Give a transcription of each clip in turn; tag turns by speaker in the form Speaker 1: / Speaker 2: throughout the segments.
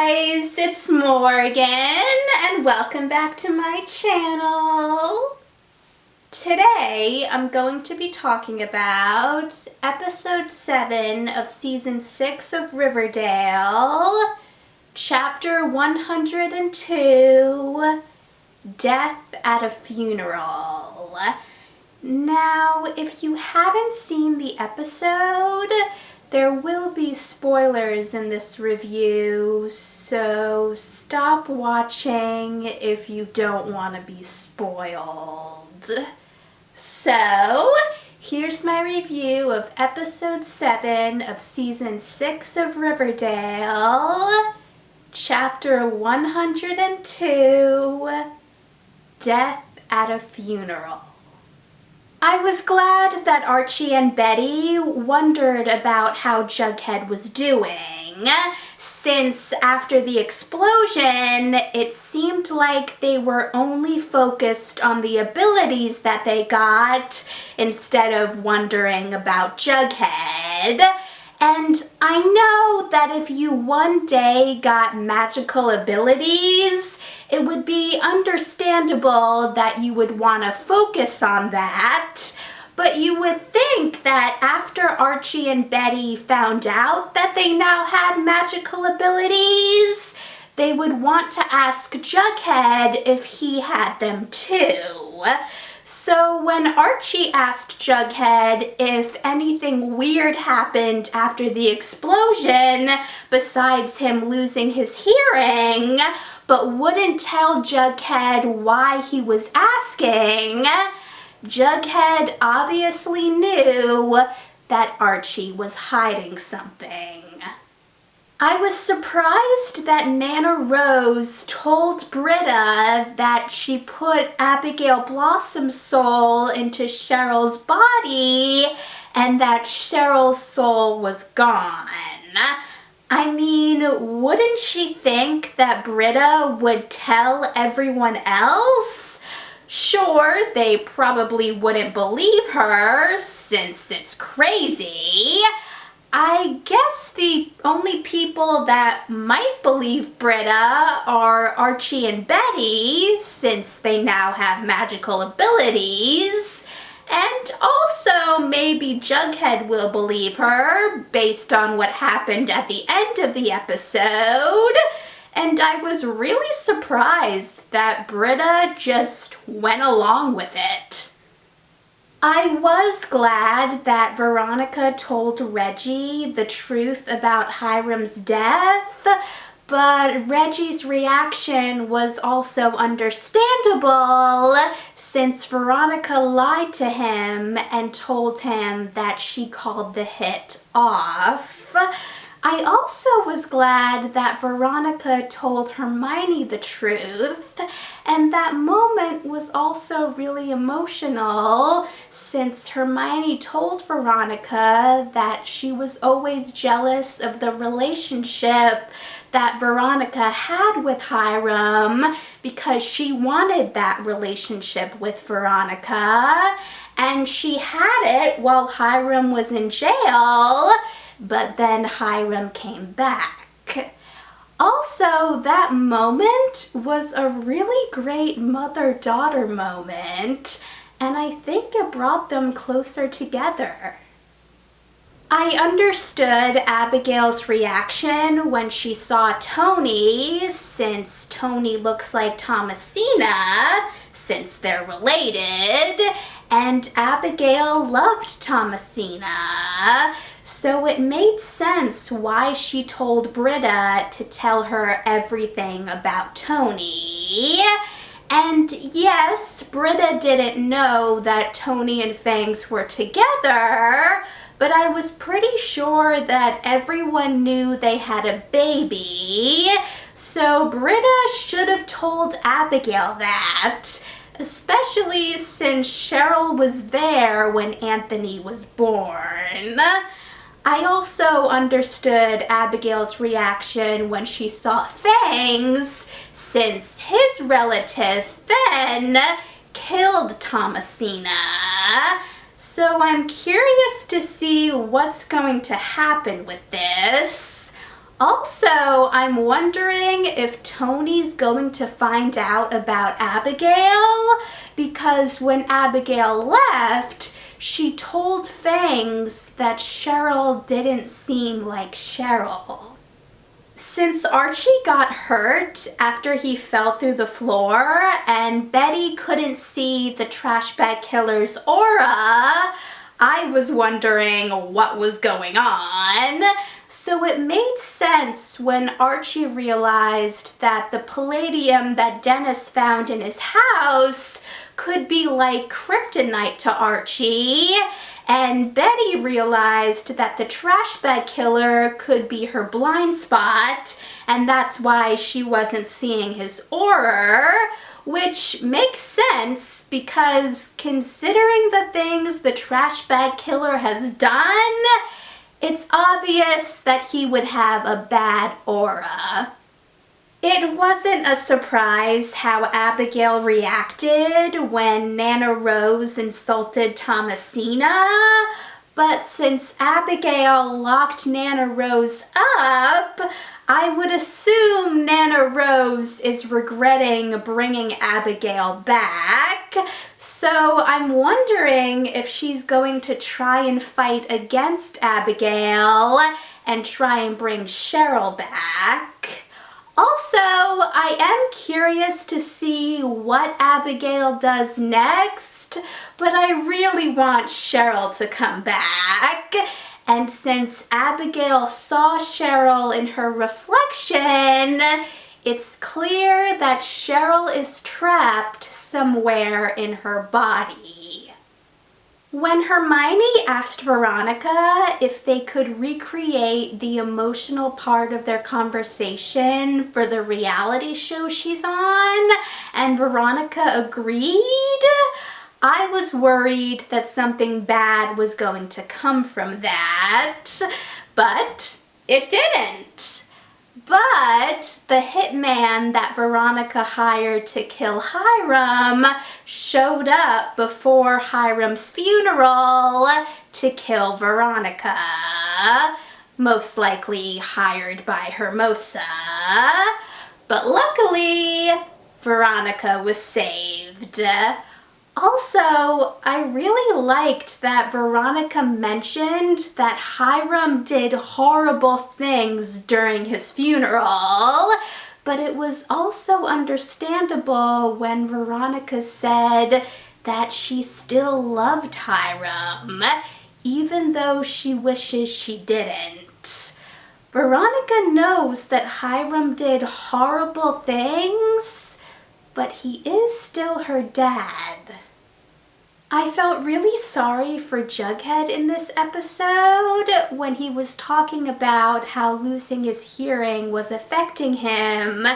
Speaker 1: guys, it's Morgan and welcome back to my channel. Today I'm going to be talking about episode 7 of season 6 of Riverdale, chapter 102, Death at a Funeral. Now, if you haven't seen the episode, there will be spoilers in this review, so stop watching if you don't want to be spoiled. So, here's my review of episode 7 of season 6 of Riverdale, chapter 102, Death at a Funeral. I was glad that Archie and Betty wondered about how Jughead was doing, since after the explosion, it seemed like they were only focused on the abilities that they got instead of wondering about Jughead. And I know that if you one day got magical abilities, it would be understandable that you would want to focus on that. But you would think that after Archie and Betty found out that they now had magical abilities, they would want to ask Jughead if he had them too. So when Archie asked Jughead if anything weird happened after the explosion besides him losing his hearing, but wouldn't tell Jughead why he was asking, Jughead obviously knew that Archie was hiding something. I was surprised that Nana Rose told Britta that she put Abigail Blossom's soul into Cheryl's body and that Cheryl's soul was gone. I mean, wouldn't she think that Britta would tell everyone else? Sure, they probably wouldn't believe her since it's crazy. I guess the only people that might believe Britta are Archie and Betty, since they now have magical abilities. And also maybe Jughead will believe her, based on what happened at the end of the episode. And I was really surprised that Britta just went along with it. I was glad that Veronica told Reggie the truth about Hiram's death, but Reggie's reaction was also understandable since Veronica lied to him and told him that she called the hit off. I also was glad that Veronica told Hermione the truth, and that moment was also really emotional since Hermione told Veronica that she was always jealous of the relationship that Veronica had with Hiram because she wanted that relationship with Veronica, and she had it while Hiram was in jail. But then Hiram came back. Also, that moment was a really great mother-daughter moment, and I think it brought them closer together. I understood Abigail's reaction when she saw Tony, since Tony looks like Thomasina, since they're related, and Abigail loved Thomasina. So it made sense why she told Britta to tell her everything about Tony. And yes, Britta didn't know that Tony and Fangs were together, but I was pretty sure that everyone knew they had a baby. So Britta should have told Abigail that, especially since Cheryl was there when Anthony was born. I also understood Abigail's reaction when she saw Fangs, since his relative, Fen, killed Thomasina. So I'm curious to see what's going to happen with this. Also, I'm wondering if Tony's going to find out about Abigail, because when Abigail left, she told Fangs that Cheryl didn't seem like Cheryl. Since Archie got hurt after he fell through the floor and Betty couldn't see the trash bag killer's aura, I was wondering what was going on. So it made sense when Archie realized that the palladium that Dennis found in his house could be like kryptonite to Archie, and Betty realized that the trash bag killer could be her blind spot, and that's why she wasn't seeing his aura, which makes sense because considering the things the trash bag killer has done, it's obvious that he would have a bad aura. It wasn't a surprise how Abigail reacted when Nana Rose insulted Thomasina, but since Abigail locked Nana Rose up, I would assume Nana Rose is regretting bringing Abigail back, so I'm wondering if she's going to try and fight against Abigail and try and bring Cheryl back. Also, I am curious to see what Abigail does next, but I really want Cheryl to come back. And since Abigail saw Cheryl in her reflection, it's clear that Cheryl is trapped somewhere in her body. When Hermione asked Veronica if they could recreate the emotional part of their conversation for the reality show she's on, and Veronica agreed, I was worried that something bad was going to come from that, but it didn't. But the hitman that Veronica hired to kill Hiram showed up before Hiram's funeral to kill Veronica, most likely hired by Hermosa. But luckily, Veronica was saved. Also, I really liked that Veronica mentioned that Hiram did horrible things during his funeral, but it was also understandable when Veronica said that she still loved Hiram, even though she wishes she didn't. Veronica knows that Hiram did horrible things, but he is still her dad. I felt really sorry for Jughead in this episode when he was talking about how losing his hearing was affecting him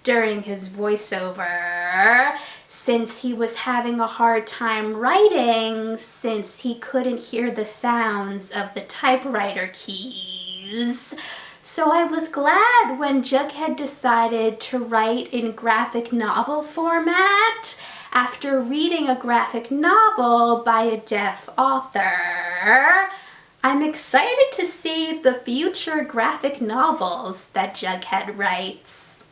Speaker 1: during his voiceover, since he was having a hard time writing since he couldn't hear the sounds of the typewriter keys. So I was glad when Jughead decided to write in graphic novel format after reading a graphic novel by a deaf author. I'm excited to see the future graphic novels that Jughead writes.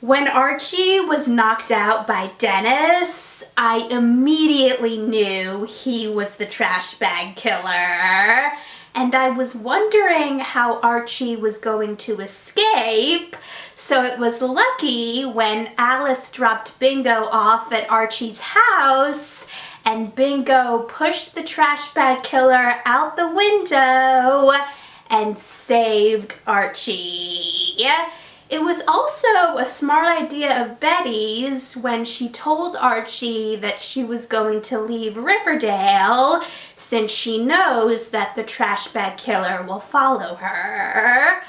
Speaker 1: When Archie was knocked out by Dennis, I immediately knew he was the trash bag killer. And I was wondering how Archie was going to escape, so it was lucky when Alice dropped Bingo off at Archie's house and Bingo pushed the trash bag killer out the window and saved Archie. It was also a smart idea of Betty's when she told Archie that she was going to leave Riverdale, since she knows that the trash bag killer will follow her.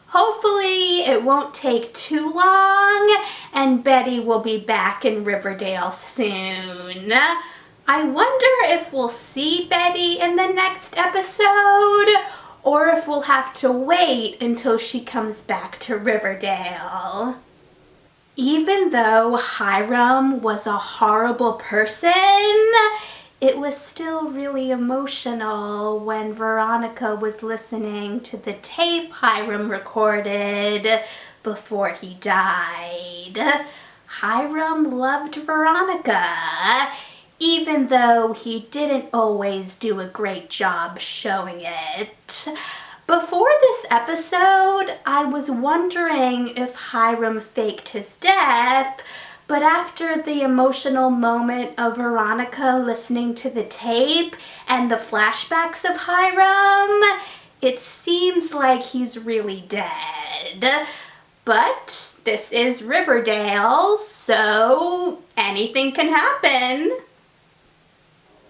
Speaker 1: Hopefully it won't take too long and Betty will be back in Riverdale soon. I wonder if we'll see Betty in the next episode, or if we'll have to wait until she comes back to Riverdale. Even though Hiram was a horrible person, it was still really emotional when Veronica was listening to the tape Hiram recorded before he died. Hiram loved Veronica, even though he didn't always do a great job showing it. Before this episode, I was wondering if Hiram faked his death, but after the emotional moment of Veronica listening to the tape and the flashbacks of Hiram, it seems like he's really dead. But this is Riverdale, so anything can happen.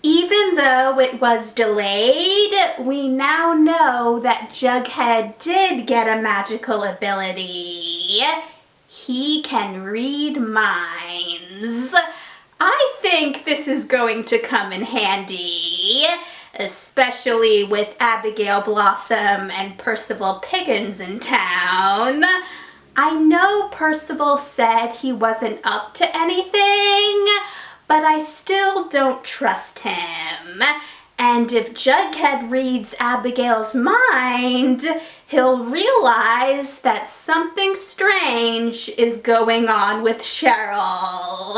Speaker 1: Even though it was delayed, we now know that Jughead did get a magical ability. He can read minds. I think this is going to come in handy, especially with Abigail Blossom and Percival Piggins in town. I know Percival said he wasn't up to anything, but I still don't trust him. And if Jughead reads Abigail's mind, he'll realize that something strange is going on with Cheryl.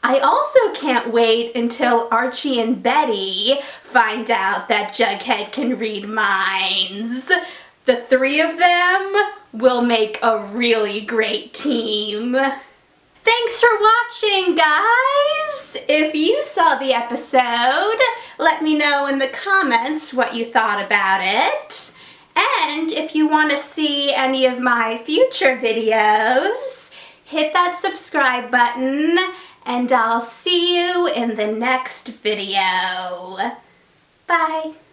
Speaker 1: I also can't wait until Archie and Betty find out that Jughead can read minds. The three of them will make a really great team. Thanks for watching, guys! If you saw the episode, let me know in the comments what you thought about it. And if you want to see any of my future videos, hit that subscribe button, and I'll see you in the next video. Bye!